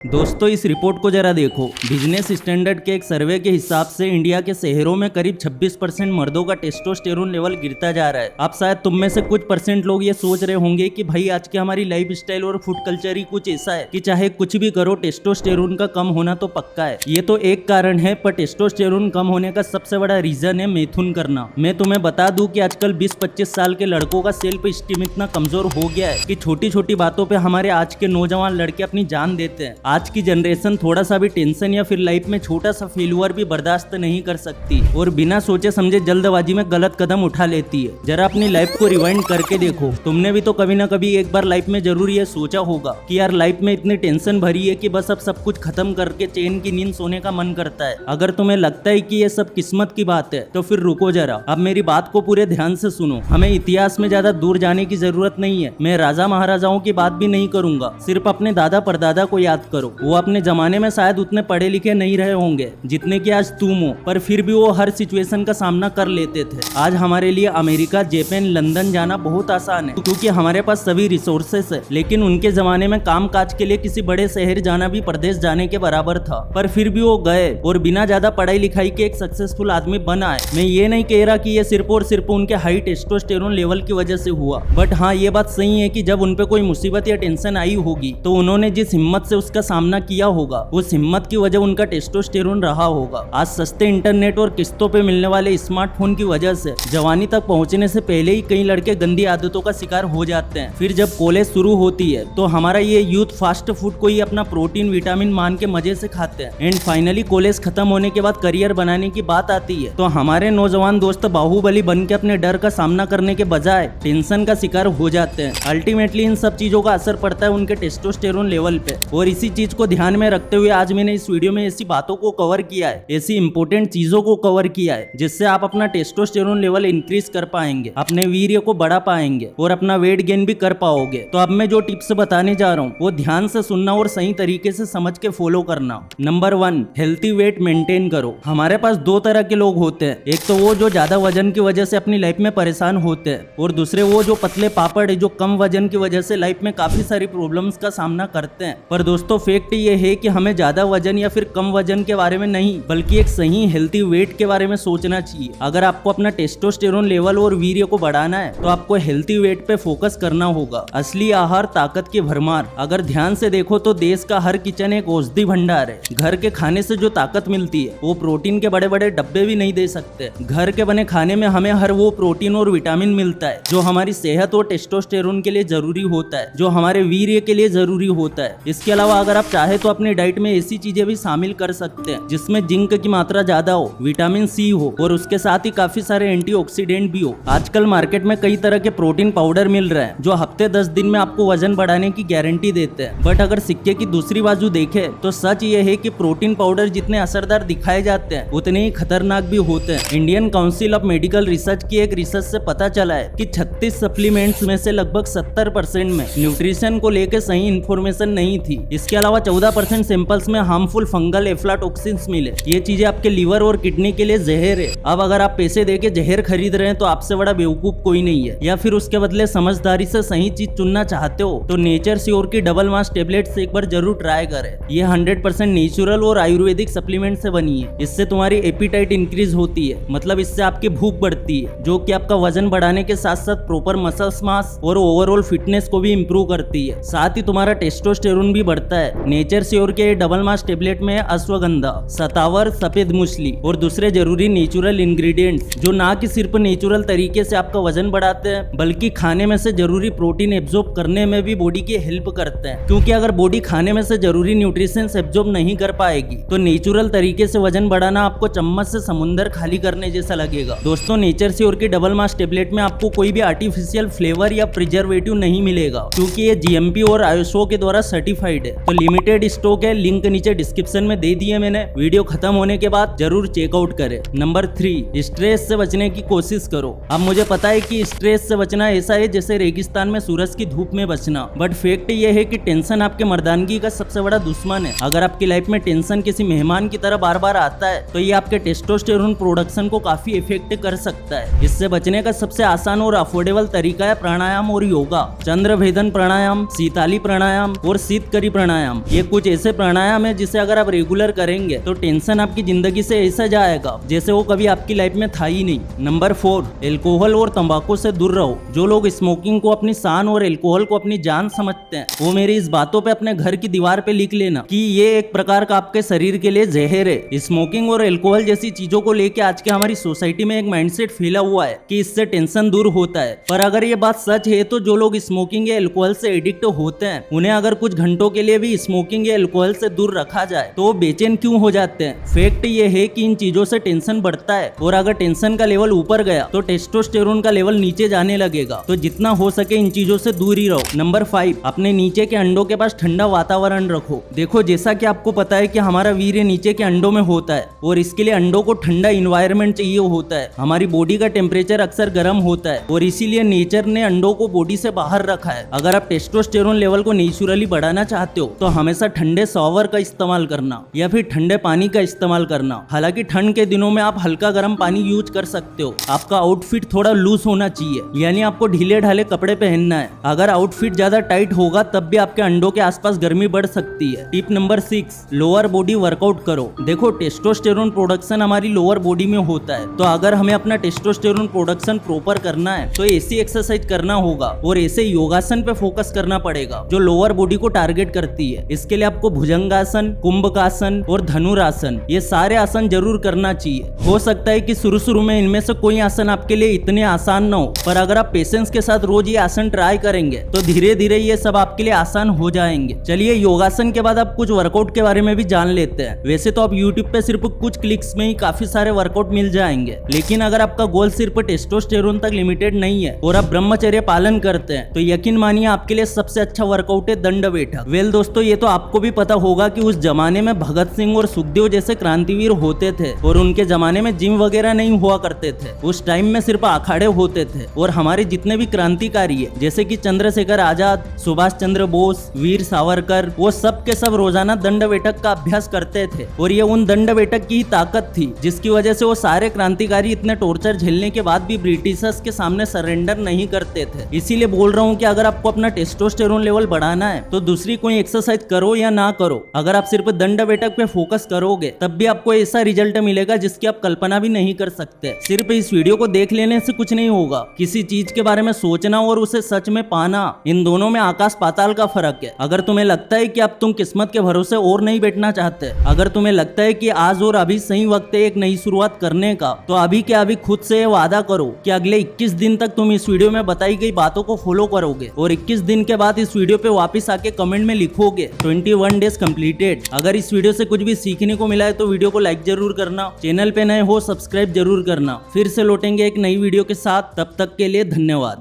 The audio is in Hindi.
दोस्तों इस रिपोर्ट को जरा देखो। बिजनेस स्टैंडर्ड के एक सर्वे के हिसाब से इंडिया के शहरों में करीब 26% मर्दों का टेस्टोस्टेरोन लेवल गिरता जा रहा है। अब शायद तुम में से कुछ परसेंट लोग ये सोच रहे होंगे कि भाई आज की हमारी लाइफ स्टाइल और फूड कल्चर ही कुछ ऐसा है कि चाहे कुछ भी करो टेस्टोस्टेरोन का कम होना तो पक्का है। ये तो एक कारण है, पर टेस्टोस्टेरोन कम होने का सबसे बड़ा रीजन है मिथुन करना। मैं तुम्हें बता दूं कि आजकल 20-25 साल के लड़कों का सेल्फ स्टीम इतना कमजोर हो गया है कि छोटी छोटी बातों पे हमारे आज के नौजवान लड़के अपनी जान देते हैं। आज की जनरेशन थोड़ा सा भी टेंशन या फिर लाइफ में छोटा सा फेलियर भी बर्दाश्त नहीं कर सकती और बिना सोचे समझे जल्दबाजी में गलत कदम उठा लेती है। जरा अपनी लाइफ को रिवाइंड करके देखो। तुमने भी तो कभी ना कभी एक बार लाइफ में जरूर ये सोचा होगा कि यार लाइफ में इतनी टेंशन भरी है कि बस अब सब कुछ खत्म करके चैन की नींद सोने का मन करता है। अगर तुम्हें लगता है कि ये सब किस्मत की बात है तो फिर रुको जरा, अब मेरी बात को पूरे ध्यान से सुनो। हमें इतिहास में ज्यादा दूर जाने की जरूरत नहीं है। मैं राजा महाराजाओं की बात भी नहीं करूंगा, सिर्फ अपने दादा परदादा को याद करो। वो अपने जमाने में शायद उतने पढ़े लिखे नहीं रहे होंगे जितने कि आज तुम हो, पर फिर भी वो हर सिचुएशन का सामना कर लेते थे। आज हमारे लिए अमेरिका, जापान, लंदन जाना बहुत आसान है क्योंकि हमारे पास सभी रिसोर्सेस है, लेकिन उनके जमाने में काम काज के लिए किसी बड़े शहर जाना भी प्रदेश जाने के बराबर था। पर फिर भी वो गए और बिना ज्यादा पढ़ाई लिखाई के एक सक्सेसफुल आदमी बन आए। मैं ये नहीं कह रहा कि ये सिर्फ और सिर्फ उनके हाई टेस्टोस्टेरोन लेवल की वजह से हुआ, बट हाँ ये बात सही है कि जब उनपे कोई मुसीबत या टेंशन आई होगी तो उन्होंने जिस हिम्मत से उसका सामना किया होगा उस हिम्मत की वजह उनका टेस्टोस्टेरोन रहा होगा। आज सस्ते इंटरनेट और किस्तों पे मिलने वाले स्मार्टफोन की वजह से जवानी तक पहुंचने से पहले ही कई लड़के गंदी आदतों का शिकार हो जाते हैं। फिर जब कॉलेज शुरू होती है तो हमारा ये यूथ फास्ट फूड को ही अपना प्रोटीन विटामिन मान के मजे से खाते हैं एंड फाइनली कॉलेज खत्म होने के बाद करियर बनाने की बात आती है तो हमारे नौजवान दोस्त बाहुबली बन के अपने डर का सामना करने के बजाय टेंशन का शिकार हो जाते हैं। अल्टीमेटली इन सब चीजों का असर पड़ता है उनके टेस्टोस्टेरोन लेवल पे, और इसी चीज को ध्यान में रखते हुए आज मैंने इस वीडियो में ऐसी बातों को कवर किया है, ऐसी इंपॉर्टेंट चीजों को कवर किया है जिससे आप अपना टेस्टोस्टेरोन लेवल इंक्रीज कर पाएंगे, अपने वीर्य को बढ़ा पाएंगे और अपना वेट गेन भी कर पाओगे। तो अब मैं जो टिप्स बताने जा रहा हूँ वो ध्यान से सुनना और सही तरीके से समझ के फॉलो करना। नंबर 1, हेल्थी वेट मेंटेन करो। हमारे पास दो तरह के लोग होते हैं, एक तो वो जो ज्यादा वजन की वजह से अपनी लाइफ में परेशान होते हैं और दूसरे वो जो पतले पापड़ है जो कम वजन की वजह से लाइफ में काफी सारी प्रॉब्लम्स का सामना करते हैं। पर दोस्तों फैक्ट ये है कि हमें ज्यादा वजन या फिर कम वजन के बारे में नहीं बल्कि एक सही हेल्थी वेट के बारे में सोचना चाहिए। अगर आपको अपना टेस्टोस्टेरोन लेवल और वीर्य को बढ़ाना है तो आपको हेल्थी वेट पे फोकस करना होगा। असली आहार ताकत की भरमार। अगर ध्यान से देखो तो देश का हर किचन एक औषधि भंडार है। घर के खाने से जो ताकत मिलती है वो प्रोटीन के बड़े बड़े डब्बे भी नहीं दे सकते। घर के बने खाने में हमें हर वो प्रोटीन और विटामिन मिलता है जो हमारी सेहत और टेस्टोस्टेरोन के लिए जरूरी होता है, जो हमारे वीर्य के लिए जरूरी होता है। इसके अलावा अगर आप चाहे तो अपनी डाइट में ऐसी चीजें भी शामिल कर सकते हैं जिसमें जिंक की मात्रा ज्यादा हो, विटामिन सी हो और उसके साथ ही काफी सारे एंटीऑक्सीडेंट भी हो। आजकल मार्केट में कई तरह के प्रोटीन पाउडर मिल रहे हैं जो हफ्ते 10 दिन में आपको वजन बढ़ाने की गारंटी देते हैं, बट अगर सिक्के की दूसरी बाजू देखे तो सच ये है कि प्रोटीन पाउडर जितने असरदार दिखाए जाते हैं उतने ही खतरनाक भी होते हैं। Indian council of medical research की एक रिसर्च से पता चला है कि 36 सप्लीमेंट्स में से लगभग 70% में न्यूट्रिशन को लेकर सही इंफॉर्मेशन नहीं थी। इसके अलावा 14% सैंपल्स में हार्मफुल फंगल एफ्लाटॉक्सिन्स मिले। ये चीजें आपके लीवर और किडनी के लिए जहर है। अब अगर आप पैसे देके जहर खरीद रहे हैं तो आपसे बड़ा बेवकूफ कोई नहीं है, या फिर उसके बदले समझदारी से सही चीज चुनना चाहते हो तो नेचर श्योर की डबल मास टेबलेट्स एक बार जरूर ट्राई करें। ये 100% नेचुरल और आयुर्वेदिक सप्लीमेंट से बनी है। इससे तुम्हारी एपिटाइट इंक्रीज होती है, मतलब इससे आपकी भूख बढ़ती है जो कि आपका वजन बढ़ाने के साथ साथ प्रॉपर मसल्स मास और ओवरऑल फिटनेस को भी इम्प्रूव करती है। साथ ही तुम्हारा टेस्टोस्टेरोन भी बढ़ता है। नेचर श्योर के डबल मास टेबलेट में अश्वगंधा, सतावर, सफेद मूसली और दूसरे जरूरी नेचुरल इंग्रेडिएंट्स जो ना कि सिर्फ नेचुरल तरीके से आपका वजन बढ़ाते हैं बल्कि खाने में से जरूरी प्रोटीन एब्जॉर्ब करने में भी बॉडी की हेल्प करते हैं। क्योंकि अगर बॉडी खाने में से जरूरी न्यूट्रिशंस एब्जॉर्ब नहीं कर पाएगी तो नेचुरल तरीके से वजन बढ़ाना आपको चम्मच से समुंदर खाली करने जैसा लगेगा। दोस्तों नेचर श्योर की डबल मास टेबलेट में आपको कोई भी आर्टिफिशियल फ्लेवर या प्रिजर्वेटिव नहीं मिलेगा क्योंकि ये जीएमपी और आयुषो के द्वारा सर्टिफाइड है। तो लिमिटेड स्टॉक है, लिंक नीचे डिस्क्रिप्शन में दे दिए मैंने। वीडियो खत्म होने के बाद जरूर चेकआउट करें। नंबर 3, स्ट्रेस से बचने की कोशिश करो। अब मुझे पता है कि स्ट्रेस से बचना ऐसा है जैसे रेगिस्तान में सूरज की धूप में बचना, बट फैक्ट ये है कि टेंशन आपके मर्दानगी का सबसे बड़ा दुश्मन है। अगर आपकी लाइफ में टेंशन किसी मेहमान की तरह बार बार आता है तो ये आपके टेस्टोस्टेरोन प्रोडक्शन को काफी इफेक्ट कर सकता है। इससे बचने का सबसे आसान और अफोर्डेबल तरीका है प्राणायाम और योगा। चंद्र भेदन प्राणायाम, सीताली प्राणायाम और शीतकरी प्राणायाम प्राणायाम। ये कुछ ऐसे प्राणायाम है जिसे अगर आप रेगुलर करेंगे तो टेंशन आपकी जिंदगी से ऐसा जाएगा जैसे वो कभी आपकी लाइफ में था ही नहीं। नंबर 4, एल्कोहल और तंबाकू से दूर रहो। जो लोग स्मोकिंग को अपनी शान और एल्कोहल को अपनी जान समझते हैं वो मेरी इस बातों पे अपने घर की दीवार पे लिख लेना कि ये एक प्रकार का आपके शरीर के लिए जहर है। स्मोकिंग और एल्कोहल जैसी चीजों को लेके आज के हमारी सोसाइटी में एक माइंडसेट फैला हुआ है कि इससे टेंशन दूर होता है, पर अगर ये बात सच है तो जो लोग स्मोकिंग या एल्कोहल से एडिक्ट होते हैं उन्हें अगर कुछ घंटों के लिए भी स्मोकिंग या एल्कोहल से दूर रखा जाए तो वो बेचैन क्यों हो जाते हैं। फैक्ट ये है कि इन चीजों से टेंशन बढ़ता है और अगर टेंशन का लेवल ऊपर गया तो टेस्टोस्टेरोन का लेवल नीचे जाने लगेगा। तो जितना हो सके इन चीजों से दूर ही रहो। नंबर 5, अपने नीचे के अंडों के पास ठंडा वातावरण रखो। देखो जैसा कि आपको पता है कि हमारा वीर्य नीचे के अंडों में होता है और इसके लिए अंडों को ठंडा इन्वायरमेंट चाहिए होता है। हमारी बॉडी का टेम्परेचर अक्सर गर्म होता है और इसीलिए नेचर ने अंडों को बॉडी से बाहर रखा है। अगर आप टेस्टोस्टेरोन लेवल को नेचुरली बढ़ाना चाहते हो तो हमेशा ठंडे शॉवर का इस्तेमाल करना या फिर ठंडे पानी का इस्तेमाल करना। हालांकि ठंड के दिनों में आप हल्का गर्म पानी यूज कर सकते हो। आपका आउटफिट थोड़ा लूज होना चाहिए, यानी आपको ढीले ढाले कपड़े पहनना है। अगर आउटफिट ज्यादा टाइट होगा तब भी आपके अंडों के आसपास गर्मी बढ़ सकती है। Tip number 6, lower body workout करो। देखो टेस्टोस्टेरोन प्रोडक्शन हमारी लोअर बॉडी में होता है, तो अगर हमें अपना टेस्टोस्टेरोन प्रोडक्शन प्रॉपर करना है तो ऐसी एक्सरसाइज करना होगा और ऐसे योगासन पे फोकस करना पड़ेगा जो लोअर बॉडी को टारगेट करती है। इसके लिए आपको भुजंगासन, कुंभकासन और धनुरासन ये सारे आसन जरूर करना चाहिए। हो सकता है कि शुरू में इनमें से कोई आसन आपके लिए इतने आसान ना हो, पर अगर आप पेशेंस के साथ रोज ये आसन ट्राई करेंगे तो धीरे धीरे ये सब आपके लिए आसान हो जाएंगे। चलिए योगासन के बाद आप कुछ वर्कआउट के बारे में भी जान लेते हैं। वैसे तो आप यूट्यूब पे सिर्फ कुछ क्लिक्स में ही काफी सारे वर्कआउट मिल जाएंगे, लेकिन अगर आपका गोल सिर्फ टेस्टोस्टेरोन तक लिमिटेड नहीं है और आप ब्रह्मचर्य पालन करते हैं तो यकीन मानिए आपके लिए सबसे अच्छा वर्कआउट है दंड बैठक। वेल दोस्तों, ये तो आपको भी पता होगा कि उस जमाने में भगत सिंह और सुखदेव जैसे क्रांतिवीर होते थे और उनके जमाने में जिम वगैरह नहीं हुआ करते थे। उस टाइम में सिर्फ अखाड़े होते थे और हमारे जितने भी क्रांतिकारी है जैसे कि चंद्रशेखर आजाद, सुभाष चंद्र बोस, वीर सावरकर, वो सब के सब रोजाना दंड बैठक का अभ्यास करते थे और ये उन दंड बैठक की ही ताकत थी जिसकी वजह से वो सारे क्रांतिकारी इतने टॉर्चर झेलने के बाद भी ब्रिटिशर्स के सामने सरेंडर नहीं करते थे। इसीलिए बोल रहा हूँ कि अगर आपको अपना टेस्टोस्टेरोन लेवल बढ़ाना है तो दूसरी कोई एक्सरसाइज करो या ना करो, अगर आप सिर्फ दंड बैठक पे फोकस करोगे तब भी आपको ऐसा रिजल्ट मिलेगा जिसकी आप कल्पना भी नहीं कर सकते। सिर्फ इस वीडियो को देख लेने से कुछ नहीं होगा, किसी चीज के बारे में सोचना और उसे सच में पाना, इन दोनों में आकाश पाताल का फर्क है। अगर तुम्हें लगता है कि अब तुम किस्मत के भरोसे और नहीं बैठना चाहते, अगर तुम्हें लगता है कि आज और अभी सही वक्त है एक नई शुरुआत करने का, तो अभी के अभी खुद से वादा करो कि अगले 21 दिन तक तुम इस वीडियो में बताई गई बातों को फॉलो करोगे और 21 दिन के बाद इस वीडियो पे वापस आके कमेंट में लिखोगे 21 डेज कंप्लीटेड। अगर इस वीडियो से कुछ भी सीखने को मिला है तो वीडियो को लाइक जरूर करना, चैनल पे नए हो सब्सक्राइब जरूर करना। फिर से लौटेंगे एक नई वीडियो के साथ, तब तक के लिए धन्यवाद।